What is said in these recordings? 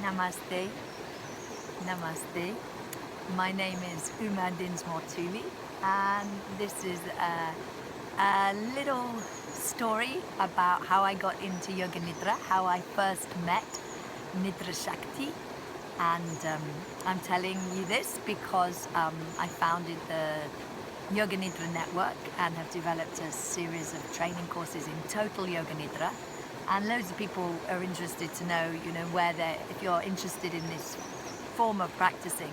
Namaste, namaste. My name is Dinsmore-Tuli, and this is a little story about how I got into Yoga Nidra, how I first met Nidra Shakti. And I'm telling you this because I founded the Yoga Nidra network and have developed a series of training courses in total Yoga Nidra. And loads of people are interested to know, where if you're interested in this form of practicing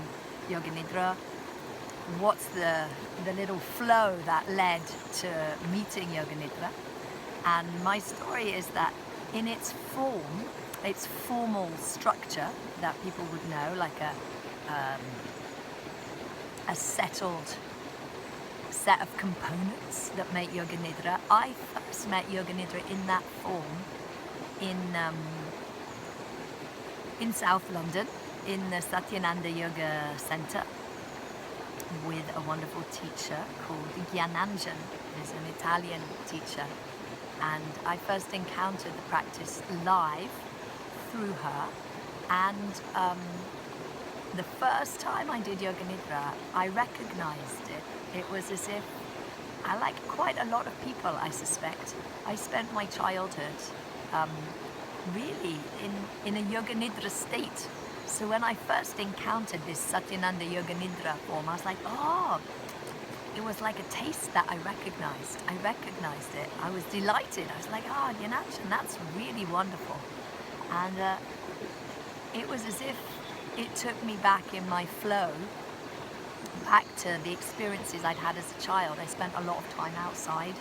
Yoga Nidra, what's the little flow that led to meeting Yoga Nidra. And my story is that in its form, its formal structure that people would know, like a settled set of components that make Yoga Nidra. I first met Yoga Nidra in that form in South London, in the Satyananda Yoga Center, with a wonderful teacher called Gyananjan, who's an Italian teacher. And I first encountered the practice live through her. And the first time I did Yoga Nidra, I recognized it. It was as if, like quite a lot of people, I suspect, I spent my childhood really in a Yoga Nidra state. So when I first encountered this Satyananda Yoga Nidra form, I was like, oh, it was like a taste that I recognized. I recognized it. I was delighted. I was like, oh, Gyananjan, that's really wonderful. And it was as if it took me back in my flow, back to the experiences I'd had as a child. I spent a lot of time outside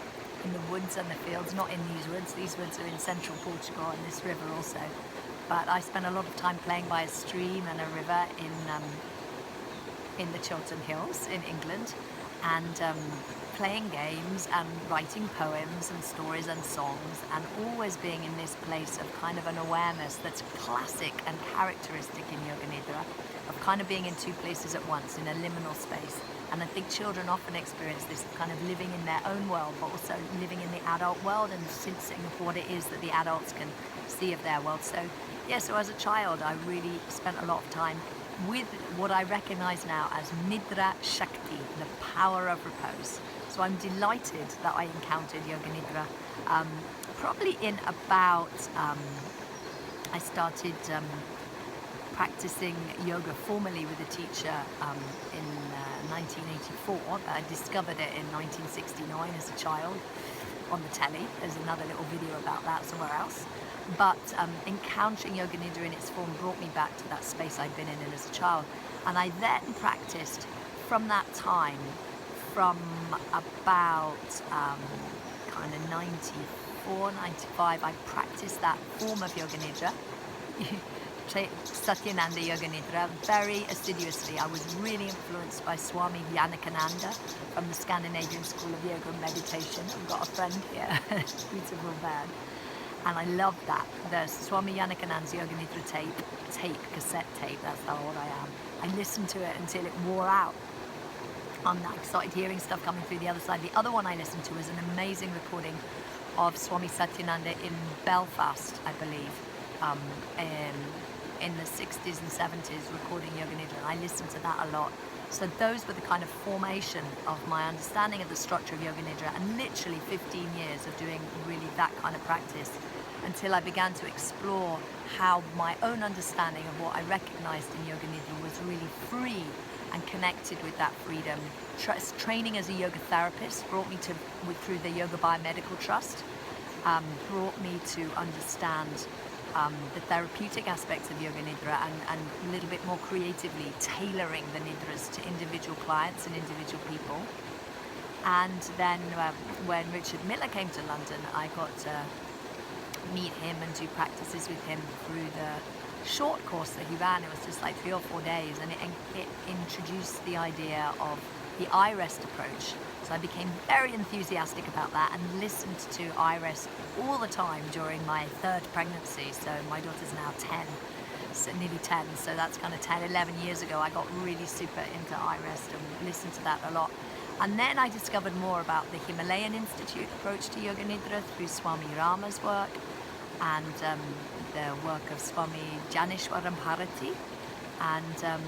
in the woods and the fields, not in these woods. These woods are in central Portugal and this river also. But I spent a lot of time playing by a stream and a river in the Chiltern Hills in England, and playing games and writing poems and stories and songs, and always being in this place of kind of an awareness that's classic and characteristic in Yoga Nidra, of kind of being in two places at once, in a liminal space. And I think children often experience this kind of living in their own world, but also living in the adult world and sensing what it is that the adults can see of their world. So yeah, so as a child, I really spent a lot of time with what I recognize now as Nidra Shakti, the power of repose. So I'm delighted that I encountered Yoga Nidra probably in about, I started practicing yoga formally with a teacher in 1984. I discovered it in 1969 as a child on the telly. There's another little video about that somewhere else. But encountering Yoga Nidra in its form brought me back to that space I'd been in as a child. And I then practiced from that time, from about kind of 94, 95, I practiced that form of Yoga Nidra, Satyananda Yoga Nidra, very assiduously. I was really influenced by Swami Vivekananda from the Scandinavian School of Yoga and Meditation. I've got a friend here, beautiful man. And I love that. The Swami Vivekananda's Yoga Nidra cassette tape, that's how old I am. I listened to it until it wore out. I started hearing stuff coming through the other side. The other one I listened to was an amazing recording of Swami Satyananda in Belfast, I believe, in the 60s and 70s, recording Yoga Nidra. And I listened to that a lot. So those were the kind of formation of my understanding of the structure of Yoga Nidra, and literally 15 years of doing really that kind of practice, until I began to explore how my own understanding of what I recognized in Yoga Nidra was really free and connected with that freedom. Training as a yoga therapist brought me to, through the Yoga Biomedical Trust, brought me to understand the therapeutic aspects of Yoga Nidra, and a little bit more creatively tailoring the Nidras to individual clients and individual people. And then when Richard Miller came to London, I got to meet him and do practices with him through the short course that he ran. It was just like 3 or 4 days, and it introduced the idea of the I-Rest approach. So I became very enthusiastic about that and listened to I-Rest all the time during my 3rd pregnancy. So my daughter's now 10, so nearly 10, so that's kind of 10, 11 years ago. I got really super into I-Rest and listened to that a lot. And then I discovered more about the Himalayan Institute approach to Yoga Nidra through Swami Rama's work. and the work of Swami Janeshwaram Bharati, and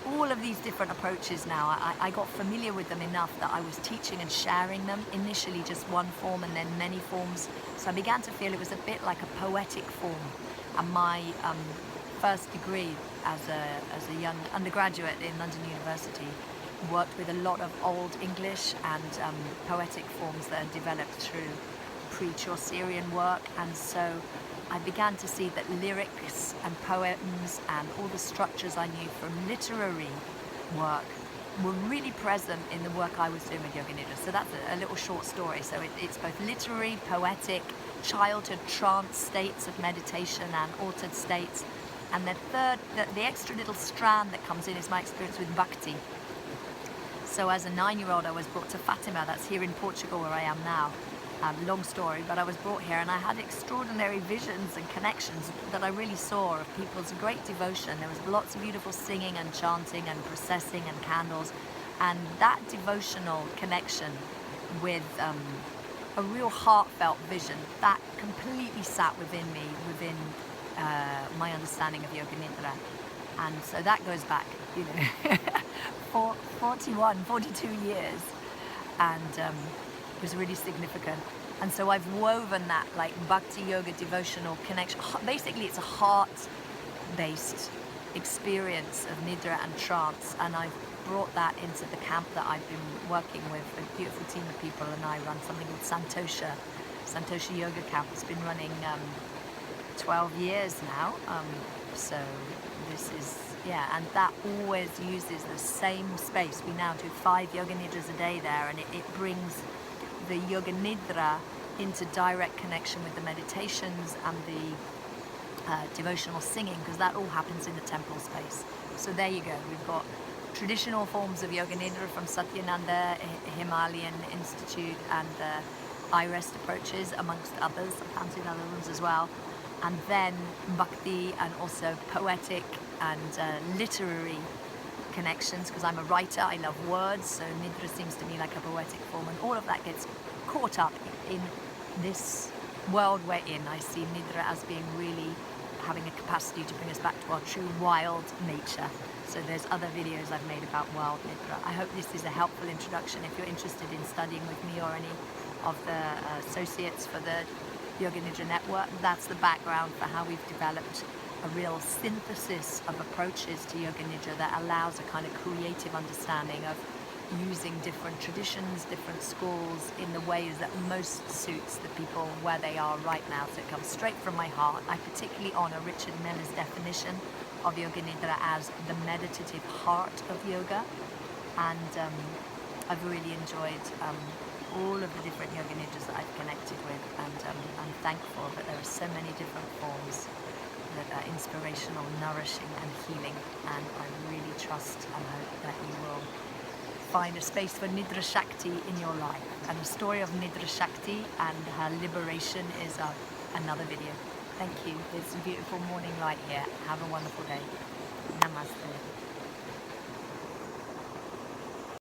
all of these different approaches now. I got familiar with them enough that I was teaching and sharing them, initially just one form and then many forms. So I began to feel it was a bit like a poetic form. And my first degree as a young undergraduate in London University worked with a lot of Old English and poetic forms that are developed through pre-Chaucerian work, and so I began to see that lyrics and poems and all the structures I knew from literary work were really present in the work I was doing with Yoga Nidra. So that's a little short story. So it's both literary, poetic, childhood trance states of meditation and altered states. And the third, the extra little strand that comes in is my experience with bhakti. So as a 9-year-old, I was brought to Fatima, that's here in Portugal where I am now. Long story, but I was brought here and I had extraordinary visions and connections that I really saw of people's great devotion. There was lots of beautiful singing and chanting and processing and candles, and that devotional connection with a real heartfelt vision that completely sat within me, within my understanding of Yoga Nidra. And so that goes back, you know, for 42 years, and it was really significant. And so I've woven that like bhakti yoga devotional connection. Basically it's a heart-based experience of Nidra and trance, and I've brought that into the camp that I've been working with, a beautiful team of people, and I run something called Santosha Yoga Camp. It's been running 12 years now, so this is, yeah, and that always uses the same space. We now do 5 Yoga Nidras a day there, and it brings the Yoga Nidra into direct connection with the meditations and the devotional singing, because that all happens in the temple space. So there you go, we've got traditional forms of Yoga Nidra from Satyananda Himalayan Institute and the I-Rest approaches, amongst others. I fancied other ones as well. And then bhakti and also poetic and literary connections, because I'm a writer, I love words, so Nidra seems to me like a poetic form, and all of that gets caught up in this world we're in. I see Nidra as being really having a capacity to bring us back to our true wild nature. So there's other videos I've made about wild Nidra. I hope this is a helpful introduction. If you're interested in studying with me or any of the associates for the Yoga Nidra Network, that's the background for how we've developed a real synthesis of approaches to Yoga Nidra that allows a kind of creative understanding of using different traditions, different schools in the ways that most suits the people where they are right now. So it comes straight from my heart. I particularly honor Richard Miller's definition of Yoga Nidra as the meditative heart of yoga, and I've really enjoyed all of the different Yoga Nidras that I've connected with, and I'm thankful that there are so many different forms that are inspirational, nourishing and healing, and I really trust and hope that you will find a space for Nidra Shakti in your life. And the story of Nidra Shakti and her liberation is another video. Thank you. It's a beautiful morning light here. Have a wonderful day. Namaste.